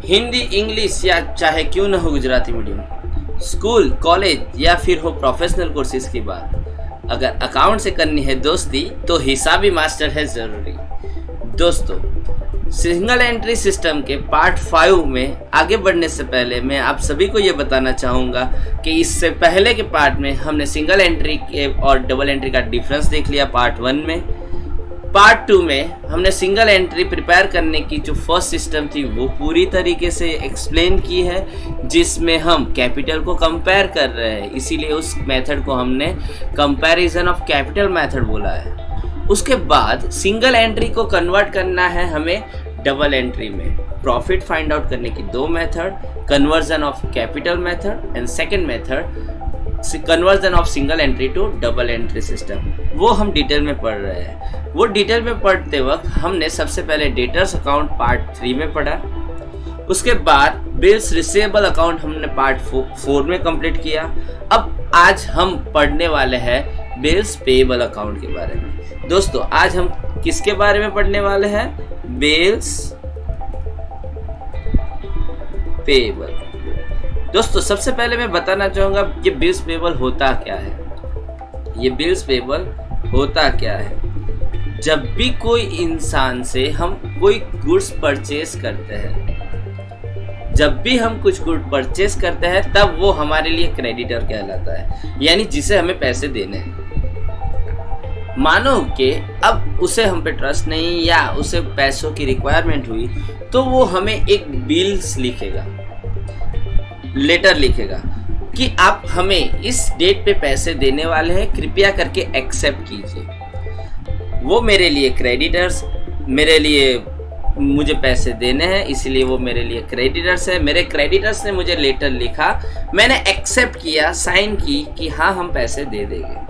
Hindi, English या चाहे क्यों ना हो गुजराती मीडियम, स्कूल, कॉलेज या फिर हो प्रोफेशनल कोर्सेज की बात, अगर अकाउंट से करनी है दोस्ती तो हिसाबी मास्टर है ज़रूरी। दोस्तों, सिंगल एंट्री सिस्टम के पार्ट 5 में आगे बढ़ने से पहले मैं आप सभी को ये बताना चाहूँगा कि इससे पहले के पार्ट में हमने सिंगल एंट्री के और डबल एंट्री का डिफरेंस देख लिया पार्ट 1 में। पार्ट 2 में हमने सिंगल एंट्री प्रिपेयर करने की जो फर्स्ट सिस्टम थी वो पूरी तरीके से एक्सप्लेन की है, जिसमें हम कैपिटल को कंपेयर कर रहे हैं, इसीलिए उस मेथड को हमने कंपैरिजन ऑफ कैपिटल मेथड बोला है। उसके बाद सिंगल एंट्री को कन्वर्ट करना है हमें डबल एंट्री में। प्रॉफिट फाइंड आउट करने की दो method, conversion of capital method and second method conversion of single entry to double entry system, वो हम डिटेल में पढ़ रहे हैं। वो डिटेल में पढ़ते वक्त हमने सबसे पहले डेटर्स अकाउंट पार्ट 3 में पढ़ा, उसके बाद बिल्स रिसीवेबल अकाउंट हमने पार्ट 4 में कंप्लीट किया। अब आज हम पढ़ने वाले हैं बिल्स पेएबल अकाउंट के बारे में। दोस्तों, आज हम किसके बारे में पढ़ने वाले हैं? Bills payable. दोस्तों, सबसे पहले मैं बताना चाहूँगा ये बिल्स पेएबल होता क्या है। ये बिल्स पेएबल होता क्या है? जब भी कोई इंसान से हम कोई गुड्स परचेस करते हैं, जब भी हम कुछ गुड परचेस करते हैं तब वो हमारे लिए क्रेडिटर कहलाता है, यानी जिसे हमें पैसे देने हैं। मानो कि अब उसे हम पे ट्रस्ट नहीं या उसे पैसों की रिक्वायरमेंट हुई तो वो हमें एक बिल्स लिखेगा, लेटर लिखेगा कि आप हमें इस डेट पे पैसे देने वाले हैं, कृपया करके एक्सेप्ट कीजिए। वो मेरे लिए क्रेडिटर्स, मेरे लिए मुझे पैसे देने हैं, इसलिए वो मेरे लिए क्रेडिटर्स है। मेरे क्रेडिटर्स ने मुझे लेटर लिखा, मैंने एक्सेप्ट किया, साइन की कि हाँ हम पैसे दे देंगे।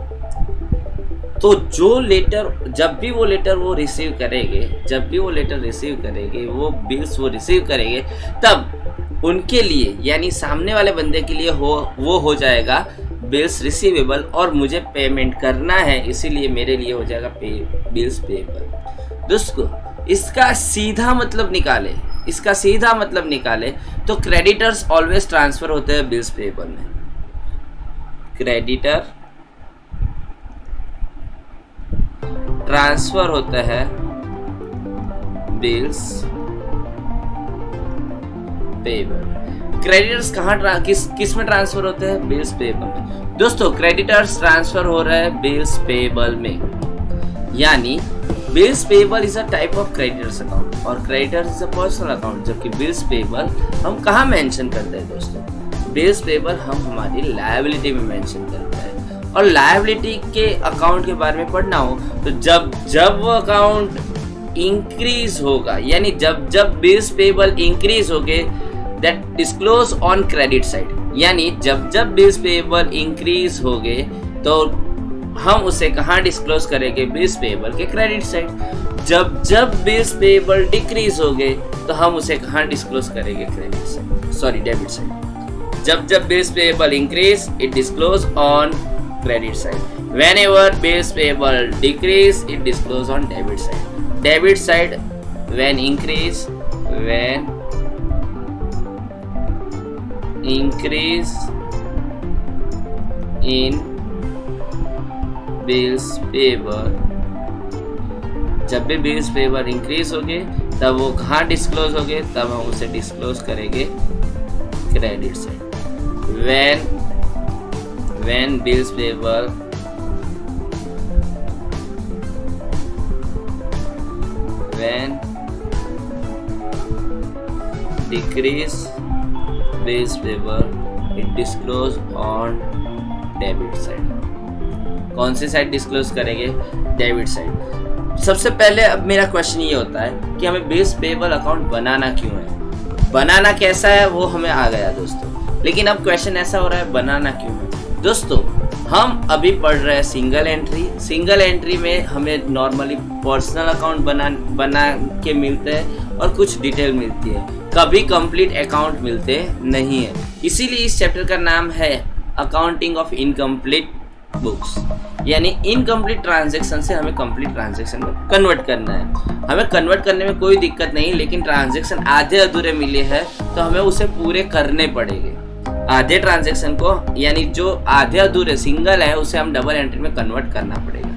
तो जो लेटर, जब भी वो लेटर वो रिसीव करेंगे, जब भी वो लेटर रिसीव करेंगे, वो बिल्स वो रिसीव करेंगे, तब उनके लिए यानी सामने वाले बंदे के लिए वो हो जाएगा बिल्स रिसीवेबल और मुझे पेमेंट करना है, इसीलिए मेरे लिए हो जाएगा बिल्स पेएबल। दोस्तों, इसका सीधा मतलब निकाले तो क्रेडिटर्स ऑलवेज ट्रांसफर होते हैं बिल्स पेएबल में। क्रेडिटर ट्रांसफर होता है बिल्स पेएबल। क्रेडिटर्स कहाँ किस में ट्रांसफर होते हैं? बिल्स पेएबल में। दोस्तों, क्रेडिटर्स ट्रांसफर हो रहा है बिल्स पेएबल में, यानी bills payable is a type of creditors account और creditors is a personal account. जबकि बिल्स पेएबल हम कहाँ मेंशन करते हैं? दोस्तों, बिल्स पेएबल हम हमारी लायबिलिटी में मेंशन करते हैं। और लायबिलिटी के अकाउंट के बारे में पढ़ना हो तो जब वो अकाउंट इंक्रीज होगा, यानी जब बिल्स पेएबल इंक्रीज होगे, that disclose on credit side, यानी जब बिल्स पेएबल इंक्रीज होगे तो हम उसे कहाँ डिस्क्लोज करेंगे? बिल्स पेएबल के क्रेडिट साइड। जब बिल्स पेएबल डिक्रीज होगे तो हम उसे कहाँ डिस्क्लोज करेंगे? Debit side. जब bills payable increase, it disclose on credit side. Whenever bills payable decrease, it disclose on debit side. Debit side when increase in bills payable, जब भी bills payable increase होंगे तब वो कहाँ डिस्क्लोज होंगे? तब हम उसे डिस्क्लोज करेंगे credit side. When bills payable decrease bills payable, it disclose on debit side. कौन सी साइड डिस्क्लोज करेंगे? Debit side. सबसे पहले अब मेरा क्वेश्चन ये होता है कि हमें बिल्स पेएबल अकाउंट बनाना क्यों है? बनाना कैसा है वो हमें आ गया दोस्तों, लेकिन अब क्वेश्चन ऐसा हो रहा है बनाना क्यों है? दोस्तों, हम अभी पढ़ रहे हैं सिंगल एंट्री में हमें नॉर्मली पर्सनल अकाउंट बना के मिलते हैं और कुछ डिटेल मिलती है, कभी कंप्लीट अकाउंट मिलते नहीं है। इसीलिए इस चैप्टर का नाम है अकाउंटिंग ऑफ इनकम्प्लीट बुक्स। यानी इनकम्प्लीट ट्रांजैक्शन से हमें कंप्लीट ट्रांजैक्शन में कन्वर्ट करना है। हमें कन्वर्ट करने में कोई दिक्कत नहीं, लेकिन ट्रांजैक्शन आधे अधूरे मिले हैं तो हमें उसे पूरे करने पड़ेंगे। आधे ट्रांजैक्शन को यानी जो आधे अधूरे सिंगल है उसे हम डबल एंट्री में कन्वर्ट करना पड़ेगा।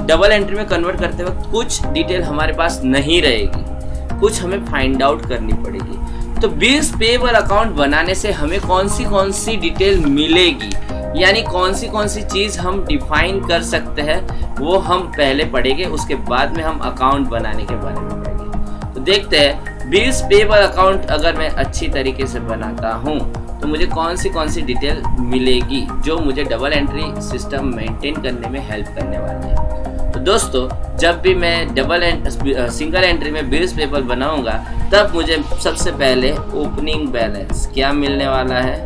डबल एंट्री में कन्वर्ट करते वक्त कुछ डिटेल हमारे पास नहीं रहेगी, कुछ हमें फाइंड आउट करनी पड़ेगी। तो बिल्स पेएबल अकाउंट बनाने से हमें कौन सी डिटेल मिलेगी, यानी कौन सी चीज़ हम डिफाइन कर सकते हैं, वो हम पहले पढ़ेंगे, उसके बाद में हम अकाउंट बनाने के बारे में पढ़ेंगे। तो देखते हैं बिल्स पेएबल अकाउंट अगर मैं अच्छी तरीके से बनाता हूँ तो मुझे कौन सी डिटेल मिलेगी जो मुझे डबल एंट्री सिस्टम मेंटेन करने में हेल्प करने वाली है। तो दोस्तों, जब भी मैं सिंगल एंट्री में बिल्स पेएबल बनाऊंगा तब मुझे सबसे पहले ओपनिंग बैलेंस क्या मिलने वाला है,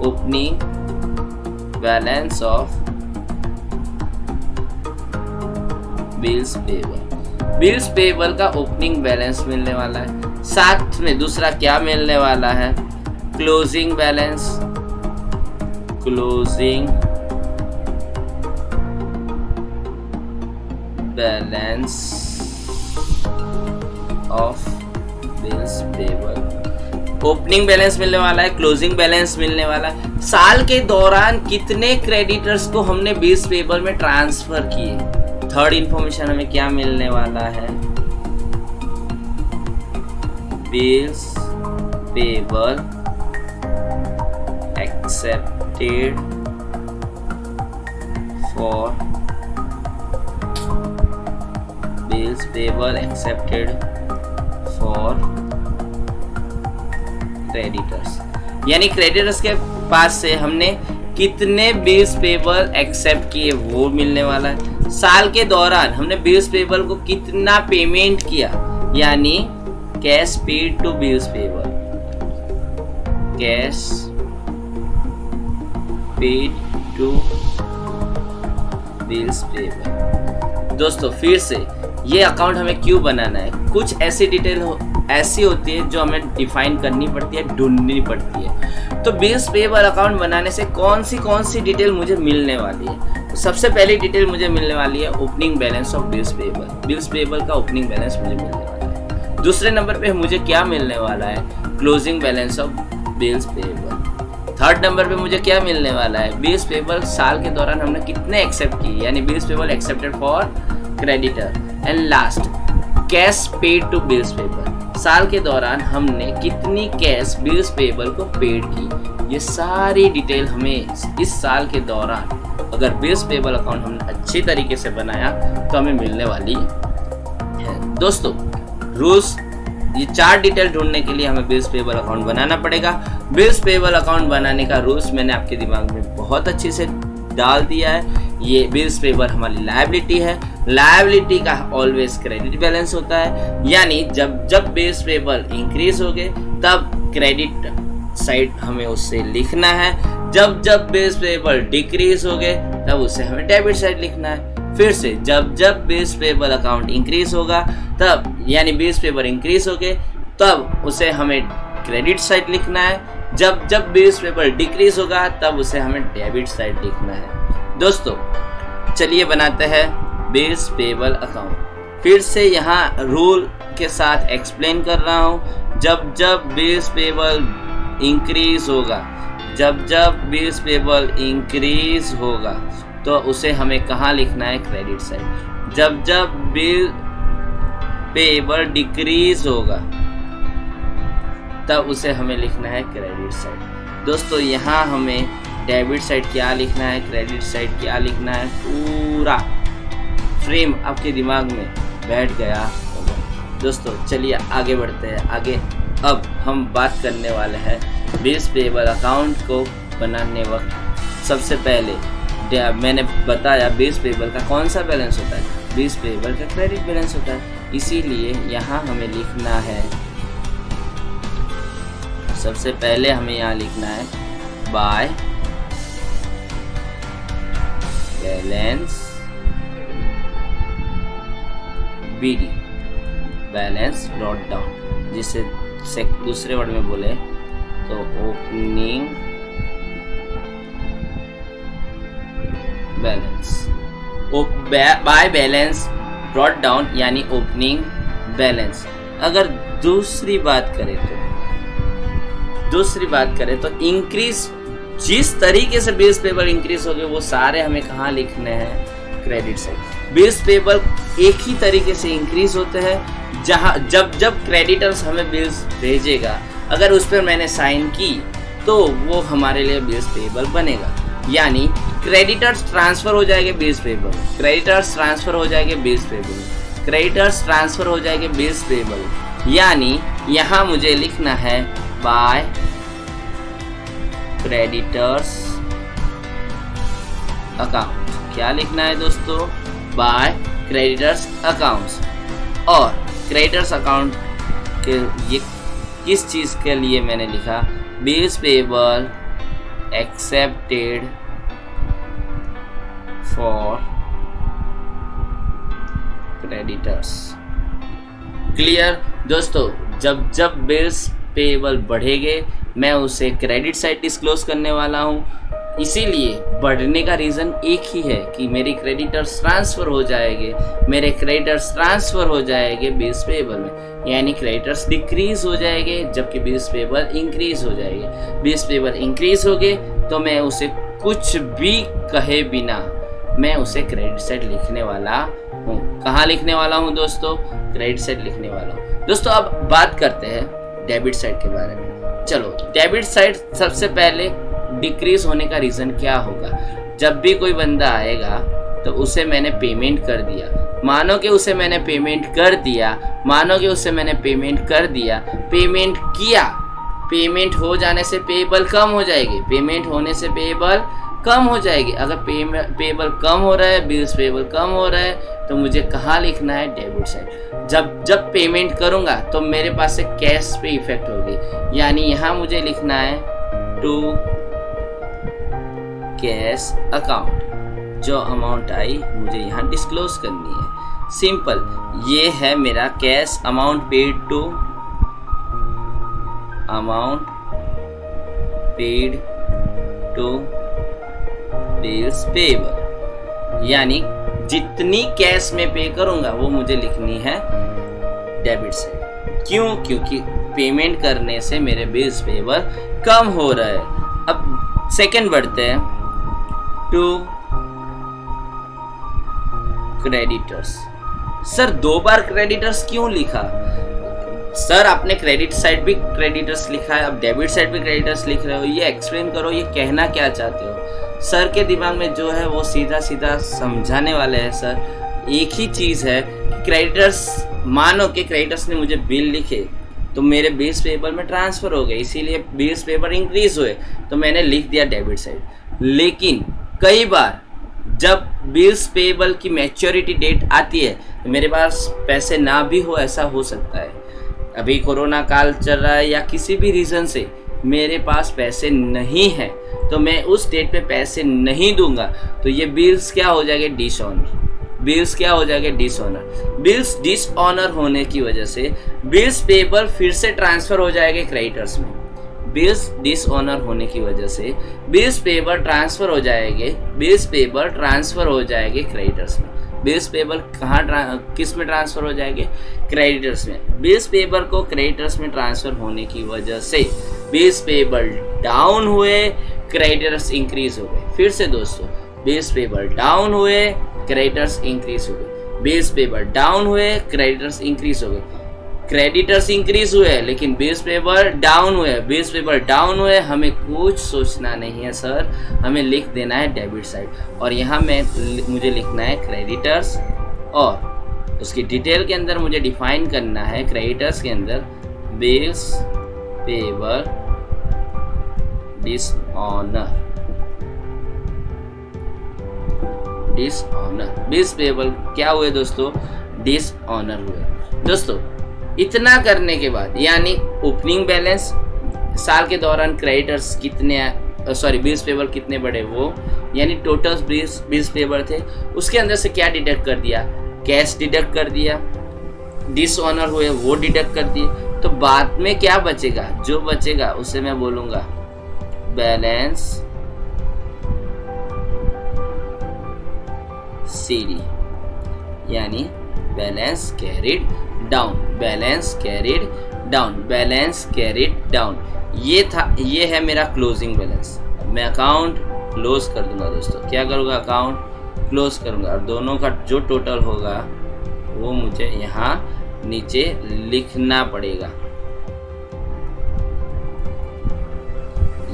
opening balance of bills payable. Bills payable का ओपनिंग बैलेंस मिलने वाला है। साथ में दूसरा क्या मिलने वाला है, closing balance, closing balance of bills payable. Opening balance मिलने वाला है, क्लोजिंग बैलेंस मिलने वाला है। साल के दौरान कितने क्रेडिटर्स को हमने बिल्स पेएबल में ट्रांसफर किए। थर्ड इंफॉर्मेशन हमें क्या मिलने वाला है, bills payable accepted for bills payable accepted for creditors, यानी क्रेडिटर्स के पास से हमने कितने बिल्स पेएबल एक्सेप्ट किए वो मिलने वाला है। साल के दौरान हमने बिल्स पेएबल को कितना पेमेंट किया, यानी cash paid to bills payable, cash paid to bills payable. दोस्तों फिर से ये अकाउंट हमें क्यों बनाना है, कुछ ऐसी डिटेल ऐसी होती है जो हमें डिफाइन करनी पड़ती है, ढूंढनी पड़ती है। तो बिल्स पेएबल अकाउंट बनाने से कौन सी डिटेल मुझे मिलने वाली है। तो सबसे पहली डिटेल मुझे मिलने वाली है opening balance of bills payable. Bills payable का ओपनिंग बैलेंस मुझे मिलने वाला है। दूसरे नंबर पे मुझे क्या मिलने वाला है, closing balance of bills payable. Third number पे मुझे क्या मिलने वाला है, बिल्स पेएबल साल के दौरान हमने कितने एक्सेप्ट किए, यानी bills payable accepted for creditor. And last, cash paid to bills payable, साल के दौरान हमने कितनी कैश बिल्स पेएबल को पेड की। ये सारी डिटेल हमें इस साल के दौरान अगर बिल्स पेएबल अकाउंट हमने अच्छी तरीके से बनाया तो हमें मिलने वाली है। दोस्तों रूल्स, ये 4 डिटेल ढूंढने के लिए हमें बिल्स पेएबल अकाउंट बनाना पड़ेगा। बिल्स पेएबल अकाउंट बनाने का रूल्स मैंने आपके दिमाग में बहुत अच्छे से डाल दिया है। ये बिल्स पेएबल हमारी लायबिलिटी है। लायबिलिटी का ऑलवेज क्रेडिट बैलेंस होता है, यानी जब बिल्स पेएबल इंक्रीज हो गए तब क्रेडिट साइड हमें उससे लिखना है, जब बिल्स पेएबल डिक्रीज हो गए तब उसे हमें डेबिट साइड लिखना है। फिर से जब बिल्स पेएबल अकाउंट इंक्रीज होगा तब, यानी बिल्स पेएबल इंक्रीज हो गए तब उसे हमें क्रेडिट साइड लिखना है। जब बिल्स पेएबल डिक्रीज होगा तब उसे हमें डेबिट साइड लिखना है। दोस्तों चलिए बनाते हैं बिल्स पेएबल अकाउंट। फिर से यहाँ रूल के साथ एक्सप्लेन कर रहा हूँ। जब बिल्स पेएबल इंक्रीज होगा, जब बिल्स पेएबल इंक्रीज होगा तो उसे हमें कहाँ लिखना है, क्रेडिट साइड। जब बिल पेएबल डिक्रीज होगा तब उसे हमें लिखना है क्रेडिट साइड। दोस्तों यहाँ हमें डेबिट साइड क्या लिखना है, क्रेडिट साइड क्या लिखना है, पूरा फ्रेम आपके दिमाग में बैठ गया होगा। दोस्तों चलिए आगे बढ़ते हैं। आगे अब हम बात करने वाले हैं बिल्स पेएबल अकाउंट को बनाने वक्त। सबसे पहले मैंने बताया बिल्स पेएबल का कौन सा बैलेंस होता है, बिल्स पेएबल का क्रेडिट बैलेंस होता है। इसीलिए यहाँ हमें लिखना है, सबसे पहले हमें यहाँ लिखना है by balance BD, balance brought down, जिसे दूसरे वर्ड में बोले तो opening balance, by balance brought down यानी ओपनिंग बैलेंस। अगर दूसरी बात करें तो इंक्रीज, जिस तरीके से बिल्स पेबल इंक्रीज हो गए वो सारे हमें कहाँ लिखने हैं, क्रेडिट साइड। बिल्स पेबल एक ही तरीके से इंक्रीज होते हैं जहाँ जब क्रेडिटर्स हमें बिल्स भेजेगा, अगर उस पर मैंने साइन की तो वो हमारे लिए बिल्स पेबल बनेगा। यानी क्रेडिटर्स ट्रांसफर हो जाएंगे बिल्स पेबल, क्रेडिटर्स ट्रांसफर हो जाएंगे बिल्स पेबल, क्रेडिटर्स ट्रांसफर हो जाएंगे बिल्स पेबल। यानी यहाँ मुझे लिखना है बाय क्रेडिटर्स अकाउंट। क्या लिखना है दोस्तों, बाय क्रेडिटर्स अकाउंट्स। और क्रेडिटर्स अकाउंट के ये किस चीज़ के लिए मैंने लिखा, bills payable accepted for creditors. Clear दोस्तों, जब बिल्स पेबल बढ़ेंगे मैं उसे क्रेडिट साइड डिस्क्लोज करने वाला हूँ। इसीलिए बढ़ने का रीज़न एक ही है कि मेरे क्रेडिटर्स ट्रांसफ़र हो जाएंगे, बिल्स पेबल में, यानी क्रेडिटर्स डिक्रीज हो जाएंगे जबकि बिल्स पेबल इंक्रीज हो जाएंगे। बिल्स पेबल इंक्रीज हो गए तो मैं उसे कुछ भी कहे बिना मैं उसे क्रेडिट साइड लिखने वाला हूँ। कहाँ लिखने वाला हूँ दोस्तों, क्रेडिट साइड लिखने वाला हूँ। दोस्तों अब बात करते हैं डेबिट साइड के बारे में। चलो, डेबिट साइड सबसे पहले डिक्रीज होने का रीज़न क्या होगा, जब भी कोई बंदा आएगा तो उसे मैंने पेमेंट कर दिया, मानो कि उसे मैंने पेमेंट कर दिया, पेमेंट किया, पेमेंट हो जाने से पेएबल कम हो जाएगी, पेमेंट होने से पेएबल कम हो जाएगी। अगर पेएबल कम हो रहा है, बिल्स पेएबल कम हो रहा है तो मुझे कहाँ लिखना है, डेबिट साइड। जब पेमेंट करूँगा तो मेरे पास से कैश पे इफेक्ट होगी, यानी यहाँ मुझे लिखना है टू कैश अकाउंट। जो अमाउंट आई मुझे यहाँ डिस्क्लोज करनी है, सिंपल। ये है मेरा cash amount paid to bills payable, यानी जितनी कैश में पे करूंगा वो मुझे लिखनी है डेबिट साइड। क्यों? क्योंकि पेमेंट करने से मेरे बिल्स पेएबल कम हो रहा है। अब सेकंड बढ़ते हैं, टू क्रेडिटर्स। सर 2 बार क्रेडिटर्स क्यों लिखा? सर आपने क्रेडिट साइड भी क्रेडिटर्स लिखा है, अब डेबिट साइड भी क्रेडिटर्स लिख रहे हो, ये एक्सप्लेन करो, ये कहना क्या चाहते हो? सर के दिमाग में जो है वो सीधा सीधा समझाने वाले हैं। सर एक ही चीज़ है कि क्रेडिटर्स, मानो कि क्रेडिटर्स ने मुझे बिल लिखे तो मेरे बिल्स पेएबल में ट्रांसफ़र हो गए, इसीलिए बिल्स पेएबल इंक्रीज हुए तो मैंने लिख दिया डेबिट साइड। लेकिन कई बार जब बिल्स पेएबल की मैच्योरिटी डेट आती है तो मेरे पास पैसे ना भी हो, ऐसा हो सकता है। अभी कोरोना काल चल रहा है या किसी भी रीज़न से मेरे पास पैसे नहीं है तो मैं उस डेट पे पैसे नहीं दूंगा तो ये बिल्स क्या हो जाएंगे, बिल्स डिसऑनर होने की वजह से बिल्स पेएबल फिर से ट्रांसफ़र हो जाएंगे क्रेडिटर्स में। बिल्स डिसऑनर होने की वजह से बिल्स पेएबल ट्रांसफ़र हो जाएंगे क्रेडिटर्स में। बिल्स पेएबल किस में ट्रांसफ़र हो जाएंगे, क्रेडिटर्स में। बिल्स पेएबल को क्रेडिटर्स में ट्रांसफ़र होने की वजह से बिल्स पेएबल डाउन हुए, क्रेडिटर्स इंक्रीज हो गए। फिर से दोस्तों, बिल्स पेएबल डाउन हुए, क्रेडिटर्स इंक्रीज हो गए, बिल्स पेएबल डाउन हुए, क्रेडिटर्स इंक्रीज हो गए। क्रेडिटर्स इंक्रीज हुए लेकिन बिल्स पेएबल डाउन हुए, हमें कुछ सोचना नहीं है सर, हमें लिख देना है डेबिट साइड। और यहाँ मुझे लिखना है क्रेडिटर्स और उसकी डिटेल के अंदर मुझे डिफाइन करना है, क्रेडिटर्स के अंदर bills payable dishonour. Bills payable क्या हुए दोस्तों, डिसऑनर हुए। दोस्तों इतना करने के बाद, यानी ओपनिंग बैलेंस, साल के दौरान क्रेडिटर्स बिल्स पेएबल कितने बढ़े वो, यानी टोटल बिल्स पेएबल थे, उसके अंदर से क्या डिडक्ट कर दिया, कैश डिडक्ट कर दिया, डिसऑनर हुए वो डिडक्ट कर दिए, तो बाद में क्या बचेगा, जो बचेगा उसे मैं बोलूँगा बैलेंस CD, यानी balance carried down, balance carried down, balance carried down. ये है मेरा क्लोजिंग बैलेंस। मैं अकाउंट क्लोज कर दूंगा दोस्तों। क्या करूँगा? अकाउंट क्लोज करूँगा और दोनों का जो टोटल होगा वो मुझे यहाँ नीचे लिखना पड़ेगा।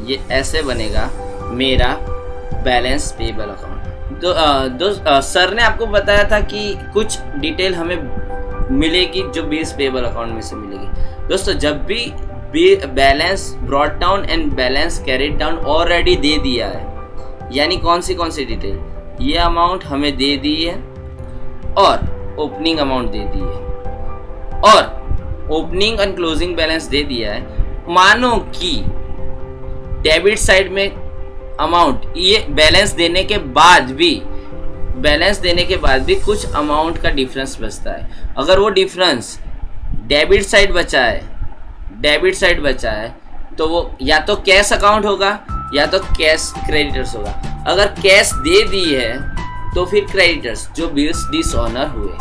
ये ऐसे बनेगा मेरा बैलेंस पेबल अकाउंट। सर ने आपको बताया था कि कुछ डिटेल हमें मिलेगी जो बिल्स पेबल अकाउंट में से मिलेगी। दोस्तों जब भी balance brought down and balance carried down already दे दिया है, यानी कौन सी डिटेल, ये अमाउंट हमें दे दी है और ओपनिंग अमाउंट दे दी है और ओपनिंग एंड क्लोजिंग बैलेंस दे दिया है। मानो कि डेबिट साइड में अमाउंट, ये बैलेंस देने के बाद भी कुछ अमाउंट का डिफरेंस बचता है। अगर वो डिफरेंस डेबिट साइड बचा है तो वो या तो कैश अकाउंट होगा या तो कैश क्रेडिटर्स होगा। अगर कैश दे दी है तो फिर क्रेडिटर्स, जो बिल्स डिसऑनर हुए,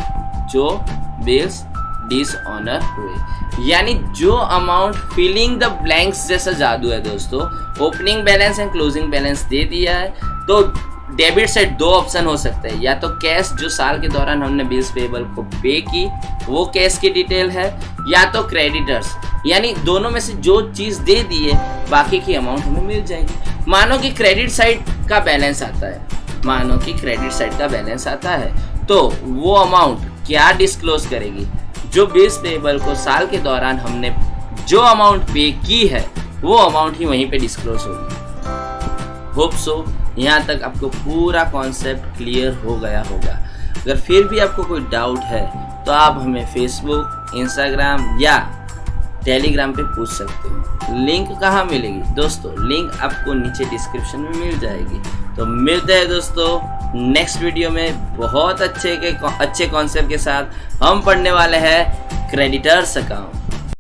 यानी जो अमाउंट फिलिंग द ब्लैंक्स जैसा जादू है दोस्तों। Opening balance and closing balance दे दिया है तो डेबिट साइड दो ऑप्शन हो सकते हैं, या तो कैश जो साल के दौरान हमने बिल्स पेबल को पे की वो कैश की डिटेल है, या तो क्रेडिटर्स, यानी दोनों में से जो चीज़ दे दी है बाकी की अमाउंट हमें मिल जाएगी। मानो कि क्रेडिट साइड का बैलेंस आता है, तो वो अमाउंट क्या डिस्क्लोज करेगी? जो बिल्स पेबल को साल के दौरान हमने जो अमाउंट पे की है वो अमाउंट ही वहीं पे डिस्क्लोज होगी। होप सो यहाँ तक आपको पूरा कॉन्सेप्ट क्लियर हो गया होगा। अगर फिर भी आपको कोई डाउट है तो आप हमें फेसबुक, इंस्टाग्राम या टेलीग्राम पे पूछ सकते हो। लिंक कहाँ मिलेगी दोस्तों? लिंक आपको नीचे डिस्क्रिप्शन में मिल जाएगी। तो मिलते हैं दोस्तों नेक्स्ट वीडियो में बहुत अच्छे कॉन्सेप्ट के साथ। हम पढ़ने वाले हैं क्रेडिटर्स अकाउंट।